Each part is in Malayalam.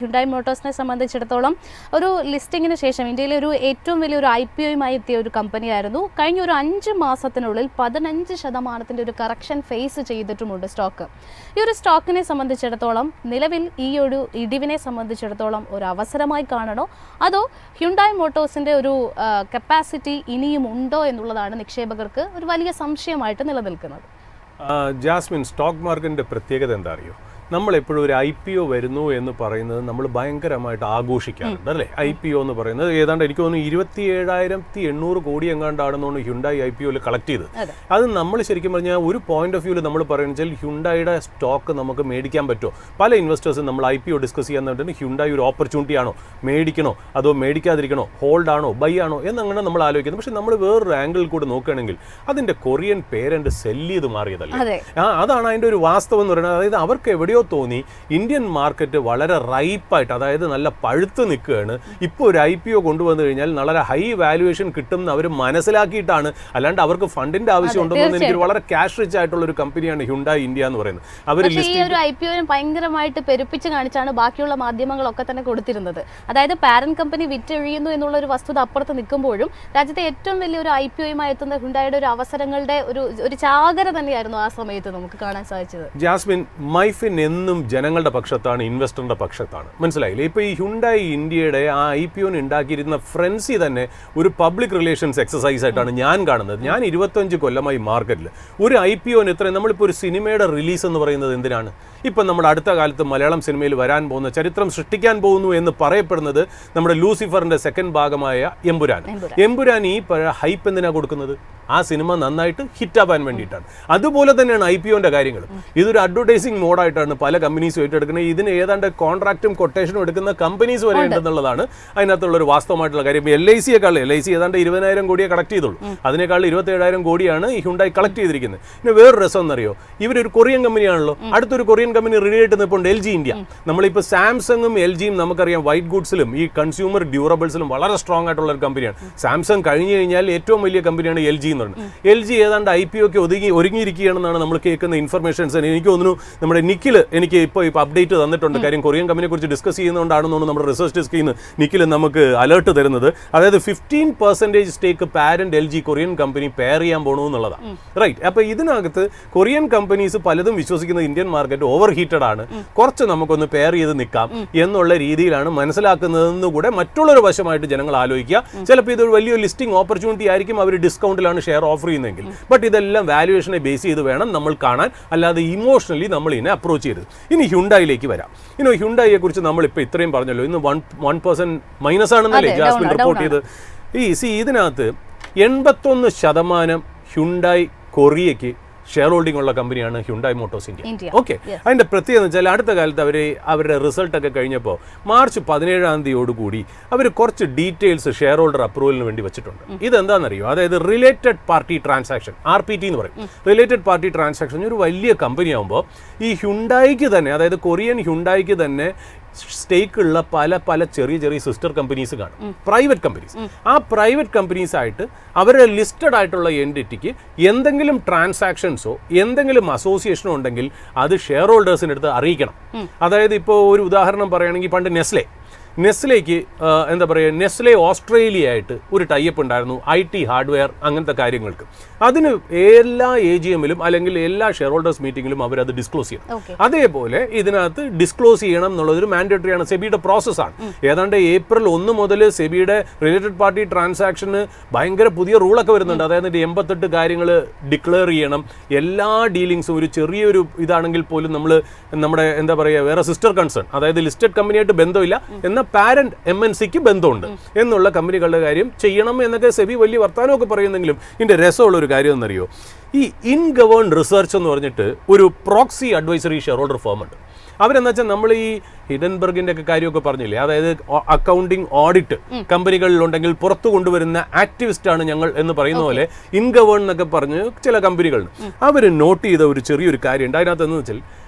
ഹ്യുണ്ടായി മോട്ടോഴ്സിനെ സംബന്ധിച്ചിടത്തോളം ഒരു ലിസ്റ്റിങ്ങിന് ശേഷം ഇന്ത്യയിലെ ഒരു ഏറ്റവും വലിയൊരു IPOയുമായി എത്തിയ ഒരു കമ്പനിയായിരുന്നു. കഴിഞ്ഞ ഒരു 5 മാസത്തിനുള്ളിൽ 15% ഒരു കറക്ഷൻ ഫേസ് ചെയ്തിട്ടുമുണ്ട് സ്റ്റോക്ക്. ഈ ഒരു സ്റ്റോക്കിനെ സംബന്ധിച്ചിടത്തോളം നിലവിൽ ഈ ഒരു ഇടിവിനെ സംബന്ധിച്ചിടത്തോളം ഒരു അവസരമായി കാണണോ അതോ ഹ്യുണ്ടായി മോട്ടോഴ്സിൻ്റെ ഒരു കപ്പാസിറ്റി ഇനിയും ഉണ്ടോ എന്നുള്ളതാണ് നിക്ഷേപകർക്ക് ഒരു വലിയ സംശയമായിട്ട് നിലനിൽക്കുന്നത്. ജാസ്മിൻ, സ്റ്റോക്ക് മാർക്കറ്റിൻ്റെ പ്രത്യേകത എന്താ അറിയോ? നമ്മളെപ്പോഴും ഒരു IPO വരുന്നു എന്ന് പറയുന്നത് നമ്മൾ ഭയങ്കരമായിട്ട് ആഘോഷിക്കാറുണ്ട് അല്ലേ? IPO എന്ന് പറയുന്നത് ഏതാണ്ട് എനിക്ക് തോന്നുന്നു 27,800 കോടി എങ്ങാണ്ടാണെന്നാണ് ഹ്യുണ്ടായി IPOയിൽ കളക്ട് ചെയ്തത്. അത് നമ്മൾ ശരിക്കും പറഞ്ഞാൽ ഒരു പോയിന്റ് ഓഫ് വ്യൂവിൽ നമ്മൾ പറയുന്നത് വെച്ചാൽ ഹ്യുണ്ടായിയുടെ സ്റ്റോക്ക് നമുക്ക് മേടിക്കാൻ പറ്റുമോ? പല ഇൻവെസ്റ്റേഴ്സും നമ്മൾ IPO ഡിസ്കസ് ചെയ്യാൻ ഹ്യുണ്ടായി ഒരു ഓപ്പർച്യൂണിറ്റി ആണോ, മേടിക്കണോ അതോ മേടിക്കാതിരിക്കണോ, ഹോൾഡ് ആണോ ബൈ ആണോ എന്നങ്ങനെ നമ്മൾ ആലോചിക്കുന്നത്. പക്ഷെ നമ്മൾ വേറൊരു ആംഗിളിൽ കൂടെ നോക്കുകയാണെങ്കിൽ അതിൻ്റെ കൊറിയൻ പേരന്റ് സെല്ല് ചെയ്ത് മാറിയതല്ലേ? അതാണ് അതിൻ്റെ ഒരു വാസ്തവം എന്ന് പറയുന്നത്. അതായത് അവർക്ക് എവിടെയോ തോന്നി ഇന്ത്യൻ മാർക്കറ്റ് വളരെ റൈപ്പായിട്ട്, അതായത് നല്ല പഴുത്ത് നിൽക്കുകയാണ്, ഇപ്പോൾ ഒരു IPO കൊണ്ടുവന്നു കഴിഞ്ഞാൽ വളരെ ഹൈ വാല്യുവേഷൻ കിട്ടും എന്ന് അവർ മനസ്സിലാക്കിയിട്ടാണ്. അല്ലാണ്ട് അവർക്ക് ഫണ്ടിന്റെ ആവശ്യമുണ്ടെന്ന് എനിക്ക് വളരെ ക്യാഷ് റിച്ച് ആയിട്ടുള്ള ഒരു കമ്പനിയാണ് ഹ്യുണ്ടായി ഇന്ത്യ എന്ന് പറയുന്നത്. അവർ ഈ ഒരു IPO ഭയങ്കരമായിട്ട് പെരുപ്പിച്ച് കാണിച്ചാണ് ബാക്കിയുള്ള മാധ്യമങ്ങളൊക്കെ തന്നെ കൊടുത്തിരുന്നത്. അതായത് പാരന്റ് കമ്പനി വിറ്റൊഴിയുന്നു എന്നുള്ള ഒരു വസ്തുത അപ്പുറത്ത് നിൽക്കുമ്പോഴും രാജ്യത്തെ ഏറ്റവും വലിയൊരു IPOയുമായി എത്തുന്ന ഹ്യുണ്ടായിയുടെ ഒരു അവസരങ്ങളുടെ ഒരു ചാകര തന്നെയായിരുന്നു ആ സമയത്ത് നമുക്ക് കാണാൻ സാധിച്ചത്. ജാസ്മിൻ, മൈഫിൻ എന്നും ജനങ്ങളുടെ പക്ഷത്താണ്, ഇൻവെസ്റ്ററിന്റെ പക്ഷത്താണ്. മനസ്സിലായില്ലേ? ഇപ്പോൾ ഈ ഹ്യുണ്ടായി ഇന്ത്യയുടെ ആ IPOന് ഉണ്ടാക്കിയിരുന്ന ഫ്രൻസി തന്നെ ഒരു പബ്ലിക് റിലേഷൻസ് എക്സസൈസ് ആയിട്ടാണ് ഞാൻ കാണുന്നത്. ഞാൻ 25 കൊല്ലമായി മാർക്കറ്റിൽ. ഒരു IPOന് ഇത്രയും, നമ്മളിപ്പോൾ ഒരു സിനിമയുടെ റിലീസ് എന്ന് പറയുന്നത് എന്തിനാണ്? ഇപ്പം നമ്മുടെ അടുത്ത കാലത്ത് മലയാളം സിനിമയിൽ വരാൻ പോകുന്ന, ചരിത്രം സൃഷ്ടിക്കാൻ പോകുന്നു എന്ന് പറയപ്പെടുന്നത് നമ്മുടെ ലൂസിഫറിന്റെ സെക്കൻഡ് ഭാഗമായ എമ്പുരാൻ. എമ്പുരാൻ ഈ ഹൈപ്പ് എന്തിനാണ് കൊടുക്കുന്നത്? ആ സിനിമ നന്നായിട്ട് ഹിറ്റാവാൻ വേണ്ടിയിട്ടാണ്. അതുപോലെ തന്നെയാണ് IPOന്റെ കാര്യങ്ങളും. ഇതൊരു അഡ്വർടൈസിങ് മോഡായിട്ടാണ് പല കമ്പനീസും ഏറ്റെടുക്കുന്നത്. ഇതിന് ഏതാണ്ട് കോൺട്രാക്റ്റും കൊട്ടേഷനും എടുക്കുന്ന കമ്പനീസ് വരെ ഉണ്ടെന്നുള്ളതാണ് അതിനകത്തുള്ളൊരു വാസ്തവമായിട്ടുള്ള കാര്യം. LIC ഏതാണ്ട് 20,000 കോടിയെ കളക്ട് ചെയ്തുള്ളൂ. അതിനേക്കാൾ 27,000 കോടിയാണ് ഈ ഹ്യുണ്ടായി കളക്ട് ചെയ്തിരിക്കുന്നത്. പിന്നെ വേറൊരു രസം എന്നറിയോ? ഇവരൊരു കൊറിയൻ കമ്പനിയാണല്ലോ. അടുത്തൊരു കൊറിയൻ കമ്പനി റിലേറ്റ് നിൽപ്പുണ്ട്, LG ഇന്ത്യ. നമ്മളിപ്പോൾ സാംസങ്ങും LGയും നമുക്കറിയാം വൈറ്റ് ഗുഡ്സിലും ഈ കൺസ്യൂമർ ഡ്യൂറബിൾസിലും വളരെ സ്ട്രോങ് ആയിട്ടുള്ള ഒരു കമ്പനിയാണ്. സാംസങ് കഴിഞ്ഞു കഴിഞ്ഞാൽ ഏറ്റവും വലിയ കമ്പനിയാണ് LG എന്ന് പറയുന്നത്. LG ഏതാണ്ട് IPOക്ക് ഒരുങ്ങിയിരിക്കുകയാണെന്നാണ് നമ്മൾ കേൾക്കുന്ന ഇൻഫർമേഷൻസ്. എനിക്ക് തോന്നുന്നു നമ്മുടെ നിഖിൽ എനിക്ക് ഇപ്പോൾ അപ്ഡേറ്റ് തന്നിട്ടുണ്ട്. കാര്യം കൊറിയൻ കമ്പനിയെ കുറിച്ച് ഡിസ്കസ് ചെയ്യുന്നതുകൊണ്ടാണെന്ന് തോന്നുന്നു നമ്മുടെ റിസർച്ച് ഡെസ്കിൽ നിന്ന് നിഖിൽ നമുക്ക് അലേർട്ട് തരുന്നത്. അതായത് 15% stake parent LG Korean company pare ചെയ്യാൻ പോകണമെന്നുള്ളതാണ്. റൈറ്റ്. അപ്പോൾ ഇതിനകത്ത് കൊറിയൻ കമ്പനീസ് പലതും വിശ്വസിക്കുന്ന ഇന്ത്യൻ മാർക്കറ്റ് ഓവർ ഹീറ്റഡ് ആണ്, കുറച്ച് നമുക്കൊന്ന് പെയർ ചെയ്ത് നിൽക്കാം എന്നുള്ള രീതിയിലാണ് മനസ്സിലാക്കുന്നതെന്ന് കൂടെ മറ്റുള്ളൊരു വശമായിട്ട് ജനങ്ങൾ ആലോചിക്കുക. ചിലപ്പോൾ ഇതൊരു വലിയൊരു ലിസ്റ്റിംഗ് ഓപ്പർച്യൂണിറ്റി ആയിരിക്കും, അവർ ഡിസ്കൗണ്ടിലാണ് ഷെയർ ഓഫർ ചെയ്യുന്നതെങ്കിൽ. ബട്ട് ഇതെല്ലാം വാല്യുവേഷനെ ബേസ് ചെയ്ത് വേണം നമ്മൾ കാണാൻ, അല്ലാതെ ഇമോഷണലി നമ്മൾ ഇതിനെ അപ്രോച്ച് ചെയ്ത്. ഇനി ഹ്യുണ്ടായിലേക്ക് വരാം. ഹ്യുണ്ടായിയെ കുറിച്ച് നമ്മളിപ്പോൾ ഇത്രയും പറഞ്ഞല്ലോ. ഇന്ന് 1% മൈനസ് ആണെന്നല്ലേ ജാസ്മിൻ റിപ്പോർട്ട് ചെയ്ത്. ഇതിനകത്ത് 81% ഹ്യുണ്ടായി കൊറിയയ്ക്ക് ഷെയർ ഹോൾഡിംഗ് ഉള്ള കമ്പനിയാണ് ഹ്യുണ്ടായി മോട്ടോഴ്സ് ഇന്ത്യ. ഓക്കെ. അതിൻ്റെ പ്രത്യേകത വെച്ചാൽ അടുത്ത കാലത്ത് അവരുടെ റിസൾട്ടൊക്കെ കഴിഞ്ഞപ്പോൾ മാർച്ച് 17-ാം തീയതിയോടുകൂടി അവർ കുറച്ച് ഡീറ്റെയിൽസ് ഷെയർ ഹോൾഡർ അപ്രൂവലിന് വേണ്ടി വെച്ചിട്ടുണ്ട്. ഇതെന്താണെന്നറിയോ? അതായത് റിലേറ്റഡ് പാർട്ടി ട്രാൻസാക്ഷൻ, RPT എന്ന് പറയും. റിലേറ്റഡ് പാർട്ടി ട്രാൻസാക്ഷൻ ഒരു വലിയ കമ്പനി ആകുമ്പോൾ ഈ ഹ്യുണ്ടായിക്ക് തന്നെ, അതായത് കൊറിയൻ ഹ്യുണ്ടായിക്ക് തന്നെ സ്റ്റേക്ക് ഉള്ള പല ചെറിയ സിസ്റ്റർ കമ്പനീസ് കാണും, പ്രൈവറ്റ് കമ്പനീസ്. ആ പ്രൈവറ്റ് കമ്പനീസ് ആയിട്ട് അവരുടെ ലിസ്റ്റഡ് ആയിട്ടുള്ള എൻറ്റിറ്റിക്ക് എന്തെങ്കിലും ട്രാൻസാക്ഷൻസോ എന്തെങ്കിലും അസോസിയേഷനോ ഉണ്ടെങ്കിൽ അത് ഷെയർ ഹോൾഡേഴ്സിൻ്റെ അടുത്ത് അറിയിക്കണം. അതായത് ഇപ്പോൾ ഒരു ഉദാഹരണം പറയുകയാണെങ്കിൽ പണ്ട് നെസ്ലേക്ക് എന്താ പറയുക, നെസ്ലെ ഓസ്ട്രേലിയ ആയിട്ട് ഒരു ടൈപ്പ് ഉണ്ടായിരുന്നു IT ഹാർഡ്വെയർ അങ്ങനത്തെ കാര്യങ്ങൾക്ക്. അതിന് എല്ലാ AGMലും അല്ലെങ്കിൽ എല്ലാ ഷെയർ ഹോൾഡേഴ്സ് മീറ്റിംഗിലും അവരത് ഡിസ്ക്ലോസ് ചെയ്യണം. അതേപോലെ ഇതിനകത്ത് ഡിസ്ക്ലോസ് ചെയ്യണം എന്നുള്ളതൊരു മാൻഡേറ്ററി ആണ്, സെബിയുടെ പ്രോസസ്സാണ്. ഏതാണ്ട് April 1 മുതൽ സെബിയുടെ റിലേറ്റഡ് പാർട്ടി ട്രാൻസാക്ഷന് ഭയങ്കര പുതിയ റൂളൊക്കെ വരുന്നുണ്ട്. അതായത് 88 കാര്യങ്ങൾ ഡിക്ലെയർ ചെയ്യണം. എല്ലാ ഡീലിങ്സും ഒരു ചെറിയൊരു ഇതാണെങ്കിൽ പോലും നമ്മുടെ എന്താ പറയുക, വേറെ സിസ്റ്റർ കൺസേൺ, അതായത് ലിസ്റ്റഡ് കമ്പനിയായിട്ട് ബന്ധമില്ല എന്നാൽ പാരന്റ് MNCക്ക് ബന്ധമുണ്ട് എന്നുള്ള കമ്പനികളുടെ കാര്യം ചെയ്യണം എന്നൊക്കെ സെബി വലിയ വർത്തമാനമൊക്കെ പറയുന്നെങ്കിലും ഇതിൻ്റെ രസമുള്ളൊരു കാര്യം എന്നറിയോ? ഈ ഇൻഗവേൺ റിസർച്ച് എന്ന് പറഞ്ഞിട്ട് ഒരു proxy advisory share holder firm ഉണ്ട്. അവരെന്താ വെച്ചാൽ നമ്മൾ ഈ ഹിഡൻബർഗിൻ്റെ ഒക്കെ കാര്യമൊക്കെ പറഞ്ഞില്ലേ, അതായത് അക്കൗണ്ടിങ് ഓഡിറ്റ് കമ്പനികളിലുണ്ടെങ്കിൽ പുറത്തു കൊണ്ടുവരുന്ന ആക്ടിവിസ്റ്റാണ് ഞങ്ങൾ എന്ന് പറയുന്ന പോലെ ഇൻഗവേൺ എന്നൊക്കെ പറഞ്ഞ് ചില കമ്പനികളുണ്ട്. അവർ നോട്ട് ചെയ്ത ഒരു ചെറിയൊരു കാര്യമുണ്ട്. അതിനകത്ത് എന്ന് വെച്ചാൽ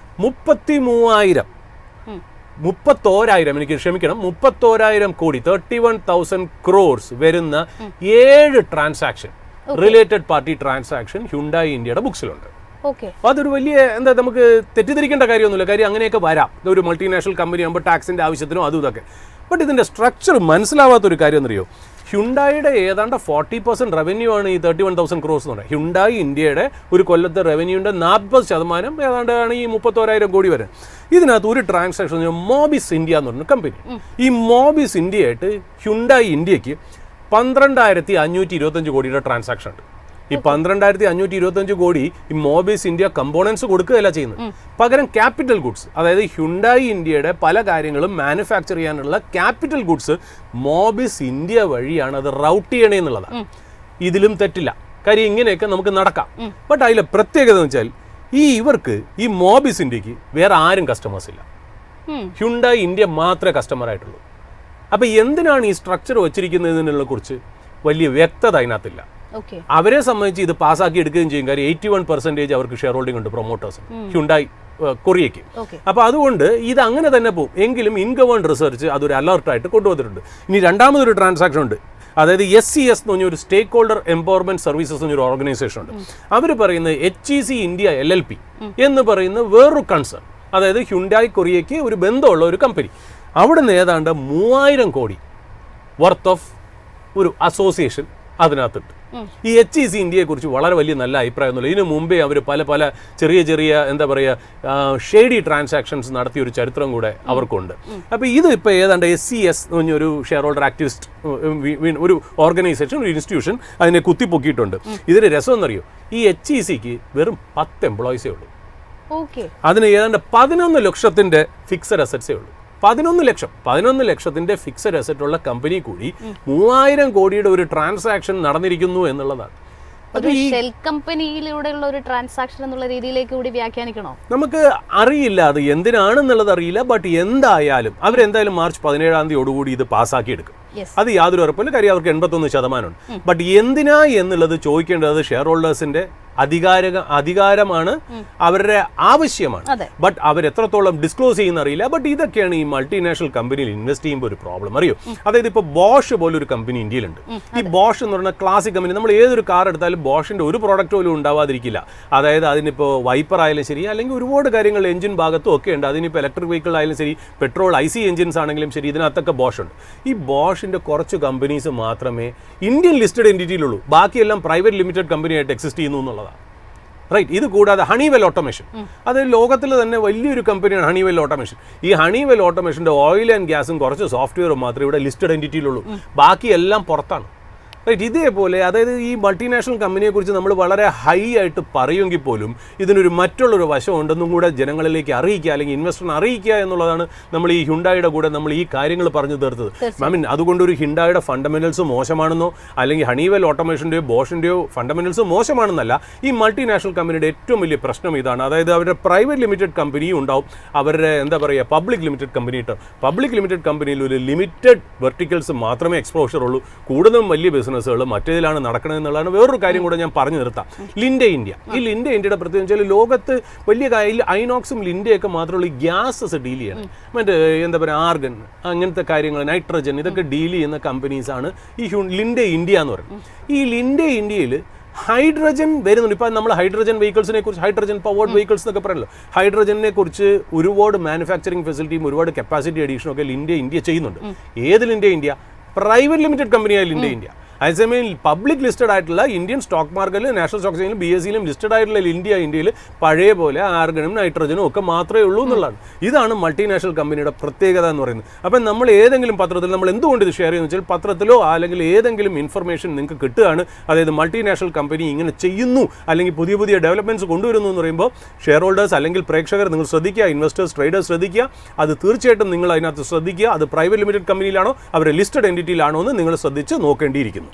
31,000 കോടി 31,000 crores വരുന്ന 7 transaction, related party transaction Hyundai ഇന്ത്യയുടെ ബുക്സിലുണ്ട്. ഓക്കെ. അതൊരു വലിയ എന്താ നമുക്ക് തെറ്റിദ്ധരിക്കേണ്ട കാര്യമൊന്നുമില്ല. കാര്യം അങ്ങനെയൊക്കെ വരാം, ഒരു മൾട്ടിനാഷണൽ കമ്പനി ആകുമ്പോൾ ടാക്സിൻ്റെ ആവശ്യത്തിനോ അതും ഇതൊക്കെ. ബട്ട് ഇതിൻ്റെ സ്ട്രക്ചർ മനസ്സിലാവാത്തൊരു കാര്യം എന്നറിയോ, ഹ്യുണ്ടായിയുടെ ഏതാണ്ട് 40% റവന്യൂ ആണ് ഈ 31,000 crores എന്ന് പറയുന്നത്. ഹ്യുണ്ടായി ഇന്ത്യയുടെ ഒരു കൊല്ലത്തെ റവന്യൂൻ്റെ 40% ഏതാണ്ട് ആണ് ഈ 31,000 കോടി വരെ. ഇതിനകത്ത് ഒരു ട്രാൻസാക്ഷൻ മോബിസ് ഇന്ത്യ എന്ന് പറഞ്ഞ കമ്പനി, ഈ മോബിസ് ഇന്ത്യയായിട്ട് ഹ്യുണ്ടായി ഇന്ത്യക്ക് 12,525 കോടിയുടെ ട്രാൻസാക്ഷൻ ഉണ്ട്. ഈ 12,525 കോടി ഈ മോബിസ് ഇന്ത്യ കമ്പോണൻസ് കൊടുക്കുകയല്ല ചെയ്യുന്നത്, പകരം ക്യാപിറ്റൽ ഗുഡ്സ്, അതായത് ഹ്യുണ്ടായി ഇന്ത്യയുടെ പല കാര്യങ്ങളും മാനുഫാക്ചർ ചെയ്യാനുള്ള ക്യാപിറ്റൽ ഗുഡ്സ് മോബിസ് ഇന്ത്യ വഴിയാണ് അത് റൗട്ട് ചെയ്യണേ എന്നുള്ളതാണ്. ഇതിലും തെറ്റില്ല, കാര്യം ഇങ്ങനെയൊക്കെ നമുക്ക് നടക്കാം. ബട്ട് അതിലെ പ്രത്യേകത എന്ന് വെച്ചാൽ ഇവർക്ക് ഈ മോബിസ് ഇന്ത്യക്ക് വേറെ ആരും കസ്റ്റമേഴ്സ് ഇല്ല, ഹ്യുണ്ടായി ഇന്ത്യ മാത്രമേ കസ്റ്റമർ ആയിട്ടുള്ളൂ. അപ്പോൾ എന്തിനാണ് ഈ സ്ട്രക്ചർ വച്ചിരിക്കുന്നതിനെ കുറിച്ച് വലിയ വ്യക്തത അതിനകത്തില്ല. അവരെ സംബന്ധിച്ച് ഇത് പാസ്സാക്കി എടുക്കുകയും ചെയ്യും, കാര്യം 81% അവർക്ക് ഷെയർ ഹോൾഡിംഗ് ഉണ്ട് പ്രൊമോട്ടേഴ്സ് ഹ്യുണ്ടായി കൊറിയയ്ക്ക്. അപ്പോൾ അതുകൊണ്ട് ഇത് അങ്ങനെ തന്നെ പോകും. എങ്കിലും ഇൻഗവേൺഡ് റിസർച്ച് അതൊരു അലർട്ടായിട്ട് കൊണ്ടുവന്നിട്ടുണ്ട്. ഇനി രണ്ടാമതൊരു ട്രാൻസാക്ഷൻ ഉണ്ട്, അതായത് SCS എന്ന് പറഞ്ഞ ഒരു സ്റ്റേക്ക് ഹോൾഡർ എംപവർമെന്റ് സർവീസസ് എന്നൊരു ഓർഗനൈസേഷൻ ഉണ്ട്. അവർ പറയുന്നത് HEC ഇന്ത്യ LLP എന്ന് പറയുന്ന വേറൊരു കൺസേൺ, അതായത് ഹ്യുണ്ടായി കൊറിയയ്ക്ക് ഒരു ബന്ധമുള്ള ഒരു കമ്പനി. അവിടുന്ന് ഏതാണ്ട് 3,000 കോടി വർത്ത് ഓഫ് ഒരു അസോസിയേഷൻ അതിനകത്തുണ്ട്. ഈ HEC ഇന്ത്യയെ കുറിച്ച് വളരെ വലിയ നല്ല അഭിപ്രായമൊന്നുമില്ല. ഇതിനു മുമ്പേ അവർ പല ചെറിയ എന്താ പറയുക ഷെയ്ഡി ട്രാൻസാക്ഷൻസ് നടത്തിയ ഒരു ചരിത്രം കൂടെ അവർക്കുണ്ട്. അപ്പോൾ ഇത് ഇപ്പോൾ ഏതാണ്ട് SCS എന്ന് പറഞ്ഞൊരു ഷെയർ ഹോൾഡർ ആക്ടിവിസ്റ്റ് ഒരു ഓർഗനൈസേഷൻ, ഒരു ഇൻസ്റ്റിറ്റ്യൂഷൻ അതിനെ കുത്തിപ്പൊക്കിയിട്ടുണ്ട്. ഇതിന് രസം എന്നറിയോ, ഈ HECക്ക് വെറും 10 എംപ്ലോയീസേ ഉള്ളൂ. അതിന് ഏതാണ്ട് 11 ലക്ഷത്തിൻ്റെ ഫിക്സഡ് അസറ്റ്സേ ഉള്ളൂ. 11 ലക്ഷത്തിന്റെ ഫിക്സഡ് അസറ്റ് ഉള്ള കമ്പനി കൂടി 3,000 കോടിയുടെ ഒരു ട്രാൻസാക്ഷൻ നടന്നിരിക്കുന്നു എന്നുള്ളതാണ്. ഷെൽ കമ്പനിയിലൂടെയുള്ള ഒരു ട്രാൻസാക്ഷൻ എന്നുള്ള രീതിയിലേക്ക് കൂടി വ്യാഖ്യാനിക്കണോ? നമുക്ക് അറിയില്ല, അത് എന്തിനാണെന്നുള്ളത് അറിയില്ല. ബട്ട് എന്തായാലും അവരെന്തായാലും മാർച്ച് 17 ഇത് പാസ്സാക്കി എടുക്കും. അത് യാതൊരു ഉറപ്പില്ല, കാര്യം അവർക്ക് 81% ഉണ്ട്. ബട്ട് എന്തിനാ എന്നുള്ളത് ചോദിക്കേണ്ടത് ഷെയർ ഹോൾഡേഴ്സിന്റെ അധികാരമാണ്, അവരുടെ ആവശ്യമാണ്. ബട്ട് അവരെത്രത്തോളം ഡിസ്ക്ലോസ് ചെയ്യുന്ന അറിയില്ല. ബട്ട് ഇതൊക്കെയാണ് ഈ മൾട്ടിനാഷണൽ കമ്പനിയിൽ ഇൻവെസ്റ്റ് ചെയ്യുമ്പോൾ ഒരു പ്രോബ്ലം, അറിയോ? അതായത് ഇപ്പോൾ ബോഷ് പോലൊരു കമ്പനി ഇന്ത്യയിലുണ്ട്. ഈ ബോഷ് എന്ന് പറയുന്ന ക്ലാസിക് കമ്പനി, നമ്മൾ ഏതൊരു കാർ എടുത്താലും ബോഷിന്റെ ഒരു പ്രോഡക്റ്റ് പോലും ഉണ്ടാവാതിരിക്കില്ല. അതായത് അതിനിപ്പോൾ വൈപ്പർ ആയാലും ശരി, അല്ലെങ്കിൽ ഒരുപാട് കാര്യങ്ങൾ എഞ്ചിൻ ഭാഗത്തും ഒക്കെ ഉണ്ട്. അതിനിപ്പോൾ ഇലക്ട്രിക് വെഹിക്കിൾ ആയാലും ശരി, പെട്രോൾ IC എഞ്ചിൻസ് ആണെങ്കിലും ശരി, ഇതിനകത്തൊക്കെ ബോഷ് ഉണ്ട്. ഈ ബോഷിന്റെ കുറച്ച് കമ്പനീസ് മാത്രമേ ഇന്ത്യൻ ലിസ്റ്റഡ് എൻറ്റിറ്റിയിലുള്ളൂ, ബാക്കിയെല്ലാം പ്രൈവറ്റ് ലിമിറ്റഡ് കമ്പനിയായിട്ട് എക്സിസ്റ്റ് ചെയ്യുന്നു എന്നുള്ളതാണ്. റൈറ്റ്. ഇത് കൂടാതെ ഹണിവെൽ ഓട്ടോമേഷൻ, അത് ലോകത്തിൽ തന്നെ വലിയൊരു കമ്പനിയാണ് ഹണിവെൽ ഓട്ടോമേഷൻ. ഈ ഹണിവെൽ ഓട്ടോമേഷൻ്റെ ഓയിൽ ആൻഡ് ഗ്യാസും കുറച്ച് സോഫ്റ്റ്വെയറും മാത്രമേ ഇവിടെ ലിസ്റ്റഡ് എൻറ്റിറ്റിയിലുള്ളൂ, ബാക്കിയെല്ലാം പുറത്താണ്. റൈറ്റ്. ഇതേപോലെ അതായത് ഈ മൾട്ടിനാഷണൽ കമ്പനിയെക്കുറിച്ച് നമ്മൾ വളരെ ഹൈ ആയിട്ട് പറയുമെങ്കിൽ പോലും ഇതിനൊരു മറ്റുള്ളൊരു വശം ഉണ്ടെന്നും കൂടെ ജനങ്ങളിലേക്ക് അറിയിക്കുക, അല്ലെങ്കിൽ ഇൻവെസ്റ്ററിനെ അറിയിക്കുക എന്നുള്ളതാണ് നമ്മൾ ഈ ഹ്യുണ്ടായിയുടെ കൂടെ നമ്മൾ ഈ കാര്യങ്ങൾ പറഞ്ഞു തീർത്തത്. അതുകൊണ്ട് ഒരു ഹ്യുണ്ടായിയുടെ ഫണ്ടമെന്റൽസ് മോശമാണെന്നോ അല്ലെങ്കിൽ ഹണിവെൽ ഓട്ടോമേഷൻ്റെയോ ബോഷിൻ്റെയോ ഫണ്ടമെന്റൽസ് മോശമാണെന്നല്ല. ഈ മൾട്ടിനാഷണൽ കമ്പനിയുടെ ഏറ്റവും വലിയ പ്രശ്നം ഇതാണ്. അതായത് അവരുടെ പ്രൈവറ്റ് ലിമിറ്റഡ് കമ്പനിയും ഉണ്ടാവും, അവരുടെ എന്താ പറയുക പബ്ലിക് ലിമിറ്റഡ് കമ്പനി ഉണ്ടാവും. പബ്ലിക് ലിമിറ്റഡ് കമ്പനിയിൽ ഒരു ലിമിറ്റഡ് വെർട്ടിക്കൽസ് മാത്രമേ എക്സ്പോഷർ ഉള്ളൂ, കൂടുതലും വലിയ ബിസിനസ്സുകൾ മറ്റേതിലാണ് നടക്കുന്നത് എന്നുള്ളതാണ്. വേറൊരു കാര്യം കൂടെ ഞാൻ പറഞ്ഞു നിർത്താം. ലിൻഡെ ഇന്ത്യ, ഈ ലിൻഡെ ഇന്ത്യയുടെ പ്രത്യേകം വെച്ചാൽ ലോകത്ത് വലിയ ഐനോക്സും ലിൻഡയൊക്കെ മാത്രമുള്ള ഈ ഗ്യാസസ് ഡീൽ ചെയ്യണം, മറ്റേ എന്താ പറയുക ആർഗൺ അങ്ങനത്തെ കാര്യങ്ങൾ, നൈട്രജൻ, ഇതൊക്കെ ഡീൽ ചെയ്യുന്ന കമ്പനീസാണ് ഈ ലിൻഡെ ഇന്ത്യ എന്ന് പറയുന്നത്. ഈ ലിൻഡെ ഇന്ത്യയിൽ ഹൈഡ്രജൻ വരുന്നുണ്ട്. ഇപ്പം നമ്മൾ ഹൈഡ്രജൻ വെഹിക്കിൾസിനെ കുറിച്ച്, ഹൈഡ്രജൻ പവേർഡ് വെഹിക്കിൾസ് എന്നൊക്കെ പറയല്ലോ, ഹൈഡ്രജനെ കുറിച്ച് ഒരുപാട് മാനുഫാക്ചറിങ് ഫെസിലിറ്റിയും ഒരുപാട് കപ്പാസിറ്റി അഡീഷനും ഒക്കെ ലിൻഡെ ചെയ്യുന്നുണ്ട്. ഏത് ലിൻഡെ ഇന്ത്യ? പ്രൈവറ്റ് ലിമിറ്റഡ് കമ്പനിയായ ലിൻഡെ ഇന്ത്യ. അതേസമയം പബ്ലിക് ലിസ്റ്റഡ് ആയിട്ടുള്ള ഇന്ത്യൻ സ്റ്റോക്ക് മാർക്കറ്റിൽ, നാഷണൽ സ്റ്റോക്ക് എക്സ്ചേഞ്ചിലും BSEയിലും ലിസ്റ്റഡ് ആയിട്ടുള്ള ഇന്ത്യയിൽ പഴയ പോലെ ആർഗണും നൈട്രജനും ഒക്കെ മാത്രമേ ഉള്ളൂ എന്നുള്ളതാണ്. ഇതാണ് മൾട്ടിനാഷണൽ കമ്പനിയുടെ പ്രത്യേകത എന്ന് പറയുന്നത്. അപ്പം നമ്മൾ ഏതെങ്കിലും പത്രത്തിൽ, നമ്മൾ എന്തുകൊണ്ട് ഇത് ഷെയർ ചെയ്യുന്നു വെച്ചാൽ പത്രത്തിലോ അല്ലെങ്കിൽ ഏതെങ്കിലും ഇൻഫർമേഷൻ നിങ്ങൾക്ക് കിട്ടുകയാണ്, അതായത് മൾട്ടിനാഷണൽ കമ്പനി ഇങ്ങനെ ചെയ്യുന്നു അല്ലെങ്കിൽ പുതിയ ഡെവലപ്മെൻറ്റ്സ് കൊണ്ടുവരുന്നു എന്ന് പറയുമ്പോൾ ഷെയർ ഹോൾഡേഴ്സ് അല്ലെങ്കിൽ പ്രേക്ഷകർ നിങ്ങൾ ശ്രദ്ധിക്കുക, ഇൻവെസ്റ്റേഴ്സ് ട്രേഡേഴ്സ് ശ്രദ്ധിക്കുക. അത് തീർച്ചയായിട്ടും നിങ്ങൾ അതിനകത്ത് ശ്രദ്ധിക്കുക. അത് പ്രൈവറ്റ് ലിമിറ്റഡ് കമ്പനിയിലാണോ അവരുടെ ലിസ്റ്റഡ് എൻറ്റിറ്റിയിലാണോ എന്ന് നിങ്ങൾ ശ്രദ്ധിച്ച് നോക്കേണ്ടിയിരിക്കുന്നു.